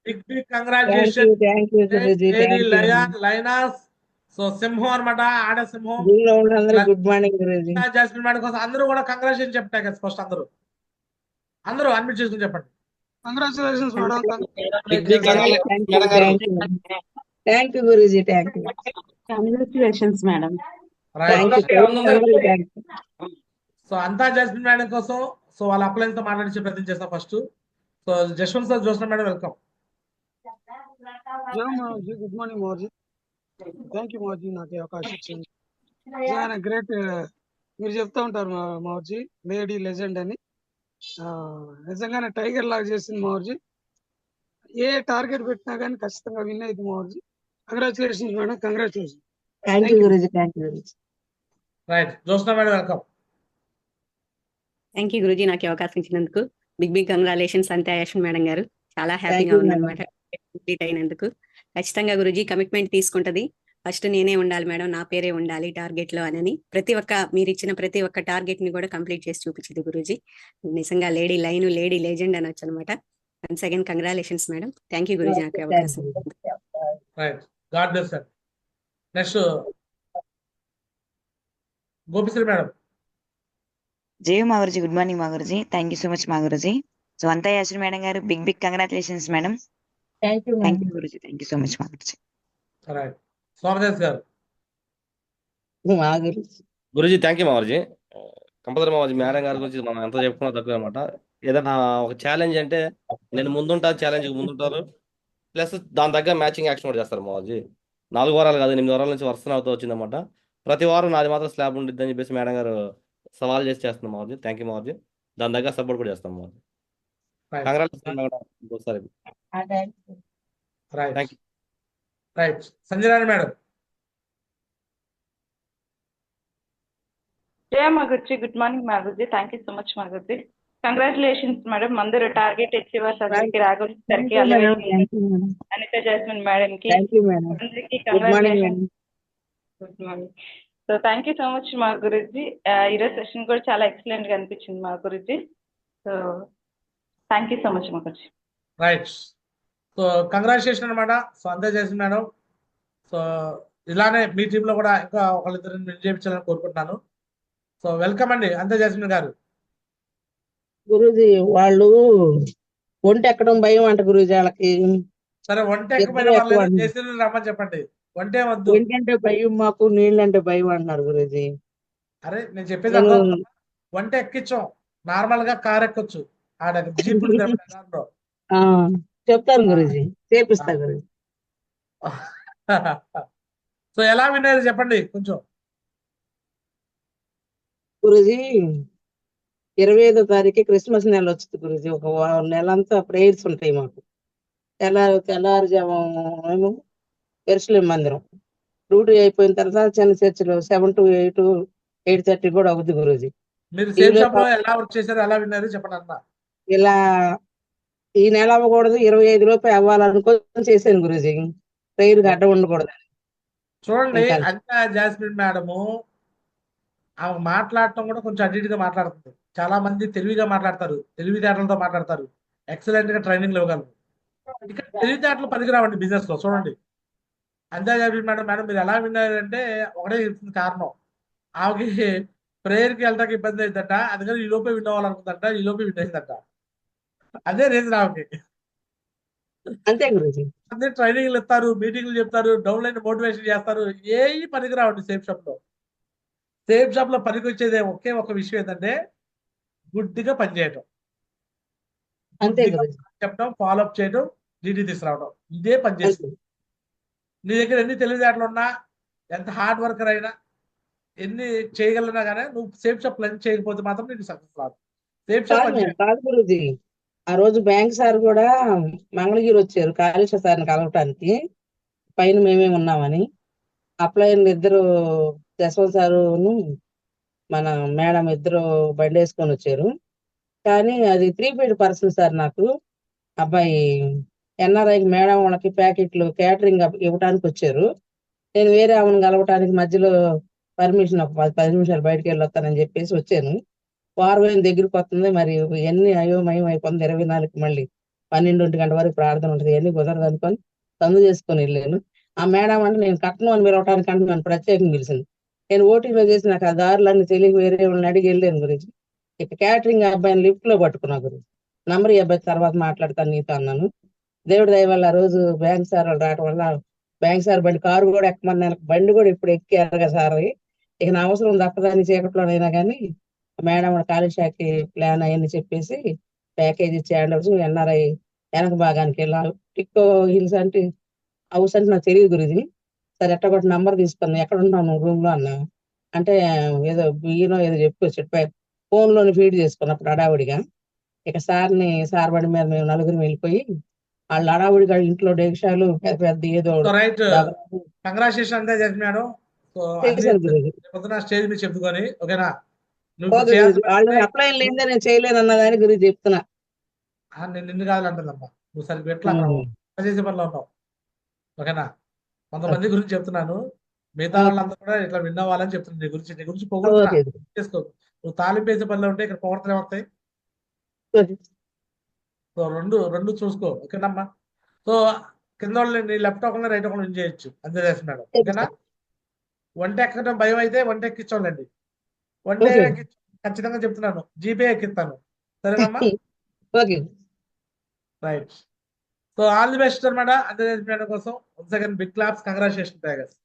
big congratulations. Thank you Guruji, Lady thank you. Lainas. So సింహం అనమాట, ఆడ సింహం. దీనిలో ఉన్న అందరూ good morning Guruji. Jasmine madam కోసం అందరూ కూడా కంగ్రాచులేషన్ చెప్తాయి కదా. ఫస్ట్ అందరూ అడ్మిట్ చేసుకుని చెప్పండి. Congratulations madam. Thank you guruji, thank you. Congratulations madam. So అంతా జాస్మిన్ మేడం కోసం. సో వాళ్ళ అప్లైన్స్ తో మాట్లాడించే ప్రయత్నం చేస్తాం first. So Jashwanth sir, Joshna madam, welcome. Good morning మోర్జీ. థ్యాంక్ యూ మోర్జీ, నాకు అవకాశం ఇచ్చింది. గ్రేట్. మీరు చెప్తా ఉంటారు మోర్జీ, లేడీ లెజెండ్ అని. నిజంగానే టైగర్ లాగా చేసింది మోర్జీ. ఏ టార్గెట్ పెట్టినా కానీ ఖచ్చితంగా విన్ అయింది మోర్జీ. Congratulations madam, congratulation. Thank you guruji, thank you guruji. Right, Joshna madam, welcome. Thank you guruji, నాకు అవకాశం ఇచ్చినందుకు. బిగ్ కంగ్రాచులేషన్స్ అంతే యశ్విన్ మేడం గారు. చాలా హ్యాపీగా ఉందన్నమాట కంప్లీట్ అయినందుకు. ఖచ్చితంగా గురూజీ కమిట్మెంట్ తీసుకుంటది. ఫస్ట్ నేనే ఉండాలి మేడం, నా పేరే ఉండాలి టార్గెట్ లో అని మీరు ఇచ్చిన ప్రతి ఒక్క టార్గెట్ ని కూడా కంప్లీట్ చేసి చూపించింది గురూజీ. నిజంగా లేడీ లైన్, లేడీ లెజెండ్ అనొచ్చు అనమాట. Once again congratulations madam. Thank you guruji, నాకు అవకాశం. Right, God bless sir. Next Gopishree madam. జయ మా గురుజీ, గుడ్ మార్నింగ్ మా guruji. Thank you so much మా గురుజీ. సో అంతా యశ్విన్ మేడం గారు, big congratulations madam. Thank you guruji, thank you so much మా గురుజీ. రైట్, సోమదేవ్ గారు. గురుజీ థ్యాంక్ యూ మావర్జీ. కంపల్సరీ మావర్జీ, మేడం గారి గురించి మనం ఎంత చెప్పుకున్నా తక్కువ అనమాట. ఏదైనా ఒక ఛాలెంజ్ అంటే నేను ముందుంటా, ఛాలెంజ్కి ముందుంటారు. ప్లస్ దాని దగ్గర మ్యాచింగ్ యాక్షన్ కూడా చేస్తారు మావర్జీ. 4 వారాలు కాదు, 8 వారాల నుంచి వరుస అవుతూ వచ్చిందన్నమాట. ప్రతి వారం నాది మాత్రం స్లాబ్ ఉండిద్ది అని చెప్పేసి మేడం గారు సవాల్ చేసి చేస్తున్నాం మావర్జీ. Thank you మావర్జీ. దాని దగ్గర సపోర్ట్ కూడా చేస్తాం మావర్జీ. కంగ్రాచులేషన్. Right, Sanjay madam. జయ మాగుర్జీ, గుడ్ మార్నింగ్ మాగుర్జీ. థ్యాంక్ యూ సో మచ్ మాగుర్జీ. Congratulations madam. అందరూ టార్గెట్ అచీవర్స్ అందరికి, రాఘవ్ సార్కి, అనిత జాస్మిన్ మేడం కి, అందరికి congratulations. Good morning. So thank you so much మా గురుజీ. ఈరోజు సెషన్ కూడా చాలా ఎక్సలెంట్ గా అనిపించింది మా guruji. So thank you so much మా గురుజీ. రైట్, సో కంగ్రాచులేషన్ అనమాట. సో అంతే చేసింది మేడం. సో ఇలానే మీ టీంలో కూడా ఇంకా ఒకళ్ళిద్దరిని విన్ చేయించాలని కోరుకుంటున్నాను. సో వెల్కమ్ అండి అంతే జాస్మిన్ గారు. గురూజీ వాళ్ళు ఒంటి ఎక్కడం భయం అంట గురూజీ వాళ్ళకి. సరే, ఒంటి ఎక్కడం చేసి రమ్మని చెప్పండి. ఒంటే వద్దు, ఏంటంటే భయం మాకు, నీళ్ళంటే భయం అంటున్నారు గురూజీ. అరే నేను చెప్పేది ఒంట ఎక్కించాం, నార్మల్ గా కార్ ఎక్కొచ్చు. ఆడ జీపులు చెప్తాను గురూజీ, చేపిస్తా గురూజీ. సో ఎలా విన్నారు చెప్పండి కొంచెం. గురూజీ 25వ తారీఖు క్రిస్మస్ నెల వచ్చింది గురూజీ. ఒక నెలంతా ప్రేయర్స్ ఉంటాయి మాకు. తెల్లారుజాము ఎరుసలేం మందిరం డ్యూటీ అయిపోయిన తర్వాత చిన్న చర్చిలో 7 to 8, 8:30 కూడా అవుద్ది గురూజీ. ఎలా వర్క్ చేశారు, ఎలా విన్నారు చెప్పండి అన్న. ఇలా ఈ నెల అవ్వకూడదు, 25 లోపు అవ్వాలనుకొని చేశాను గురూజీ. ప్రేయర్ అడ్డం ఉండకూడదు. చూడండి, అంతా జాస్మిన్ మేడము ఆమె మాట్లాడటం కూడా కొంచెం అటు ఇటుగా మాట్లాడుతుంది. చాలా మంది తెలివిగా మాట్లాడతారు, తెలివితేటలతో మాట్లాడతారు, ఎక్సలెంట్ గా ట్రైనింగ్ ఇవ్వగలరు. ఇక్కడ తెలివితేటలు పనికిరావండి బిజినెస్ లో. చూడండి అంతే జాస్మిన్ మేడం మీరు ఎలా విన్నారంటే ఒకటే చెప్తుంది కారణం. ఆమెకి ప్రేయర్కి వెళ్ళడానికి ఇబ్బంది అయిందట, అందుకని ఈ లోపే విన్ అవ్వాలనుకుందంట, ఈ లోపే విన్ అయిందట. అదే రీజన్ ఆమెకి. అంతే గురూజీ. అదే ట్రైనింగ్లు ఇస్తారు, మీటింగ్లు చెప్తారు, డౌన్లైన్ మోటివేషన్ చేస్తారు, ఏ పనికిరావండి సేఫ్ షాప్ లో. సేఫ్ షాప్ లో పనికి వచ్చేదే ఒకే ఒక విషయం ఏంటంటే గుడ్డిగా పనిచేయటం, చెప్పడం, ఫాలో అప్ చేయడం, డీటీ తీసుకురావడం. ఇదే పని చేస్తుంది. నీ దగ్గర ఎన్ని తెలివితేటలు ఉన్నా, ఎంత హార్డ్ వర్కర్ అయినా, ఎన్ని చేయగలనా కానీ నువ్వు సేఫ్ షాప్ లంచ్ చేయకపోతే మాత్రం నీకు సక్సెస్ రాదు. సేఫ్ షాప్ కాదు గురూజీ. ఆ రోజు బ్యాంక్ సార్ కూడా మంగళగిరి వచ్చారు కాళేశ్వర సార్ని కలవటానికి. పైన మేమే ఉన్నామని అప్లైన్ ఇద్దరు, జస్వంత్ సారును మన మేడం ఇద్దరు బండి వేసుకొని వచ్చారు. కానీ అది 3 paid పర్సన్ సార్. నాకు అబ్బాయి ఎన్ఆర్ఐ మేడం వాళ్ళకి ప్యాకెట్లు క్యాటరింగ్ ఇవ్వడానికి వచ్చారు. నేను వేరే ఆమెను కలవటానికి మధ్యలో పర్మిషన్ ఒక 10 నిమిషాలు బయటకు వెళ్ళొస్తానని చెప్పేసి వచ్చాను. వారం దగ్గరికి వస్తుంది, మరి ఎన్ని అయోమయం అయిపోతుంది 24కి. మళ్ళీ 12 గంట వరకు ప్రార్థన ఉంటుంది, ఎన్ని కుదరదు అనుకొని సందు చేసుకొని వెళ్ళాను. ఆ మేడం అంటే నేను కట్నం అని పిలవటానికి అంటే నన్ను ప్రత్యేకంగా పిలిచింది. నేను ఓటీలో చేసి నాకు ఆ దారులన్నీ తెలియక వేరే వాళ్ళని అడిగి వెళ్ళాను గురించి. ఇక క్యాటరింగ్ అబ్బాయిని లిఫ్ట్ లో పట్టుకున్నా గురించి. నంబర్ ఈ అబ్బాయి తర్వాత మాట్లాడతాను నీతో అన్నాను. దేవుడి దయ వల్ల ఆ రోజు బ్యాంక్ సార్ వాళ్ళు రావడం వల్ల బ్యాంక్ సార్ బండి కారు కూడా ఎక్కమన్నాను, బండి కూడా ఇప్పుడు ఎక్కారు కదా సార్. ఇక నా అవసరం తప్పదని చీకట్లోనైనా కానీ మేడం కాలేజ్ శాఖకి ప్లాన్ అయ్యని చెప్పేసి ప్యాకేజ్ ఇచ్చి ఎన్ఆర్ఐ వెనక భాగానికి వెళ్ళాలి. టిక్కో హిల్స్ అంటే హౌస్ అంటే నాకు తెలియదు గురించి. సరే ఎట్ట కొట్టి నంబర్ తీసుకున్నా, ఎక్కడ ఉన్నావు నువ్వు రూమ్ లో అన్నా అంటే ఏదో బియ్యనో ఏదో చెప్పి ఫోన్ లోని ఫీడ్ చేసుకున్నప్పుడు హడావుడిగా. ఇక సార్ బండి మీద మేము నలుగురు వెళ్ళిపోయి వాళ్ళు హడావుడిగా ఇంట్లో డేక్షాలు పెద్ద పెద్ద ఏదో సో రైట్, డబల్ కంగ్రాచులేషన్ అంతే చేసి మేడం. సో అన్ని చేశాను గురించి. పొద్దున స్టేజ్ మీద చెప్పుకొని ఓకేనా. నువ్వు ఓకే ఇప్పుడు గురించి చేయాల్సిన వాళ్ళు పని అప్లై లేదే నేను చేయలేను అన్న దాని గురించి చెప్తున్నా. నేను నిన్ను కావాలంటుందమ్మా, నువ్వు సరిగ్గా ఎట్లా అక్కడ చేసే పనిలో ఉన్నావు ఓకేనా. కొంతమంది గురించి చెప్తున్నాను, మిగతా వాళ్ళందరూ కూడా ఇట్లా విన్ అవ్వాలని చెప్తున్నాను. నీ గురించి పొగుడుతున్నా ఓకే చేసుకో. నువ్వు తాలింపు వేసే పనిలో ఉంటే ఇక్కడ పొగడతలే వస్తాయి. ఓకే. సో రెండు చూసుకో ఓకేనమ్మా. సో కింద వాళ్ళని నీ లెఫ్ట్ ఒకరిని రైట్ ఒకరిని విన్ చేయొచ్చు అంతే చేసి మేడం ఓకేనా. వంట ఎక్కడం భయం అయితే వంట ఎక్కించోండి. వంట ఓకే. ఖచ్చితంగా చెప్తున్నాను, జీపే ఎక్కిస్తాను సరేనమ్మా. Okay. Right. So all the best అనమాట అంతే చేసి మేడం కోసం. Once again big claps, congratulation tigers.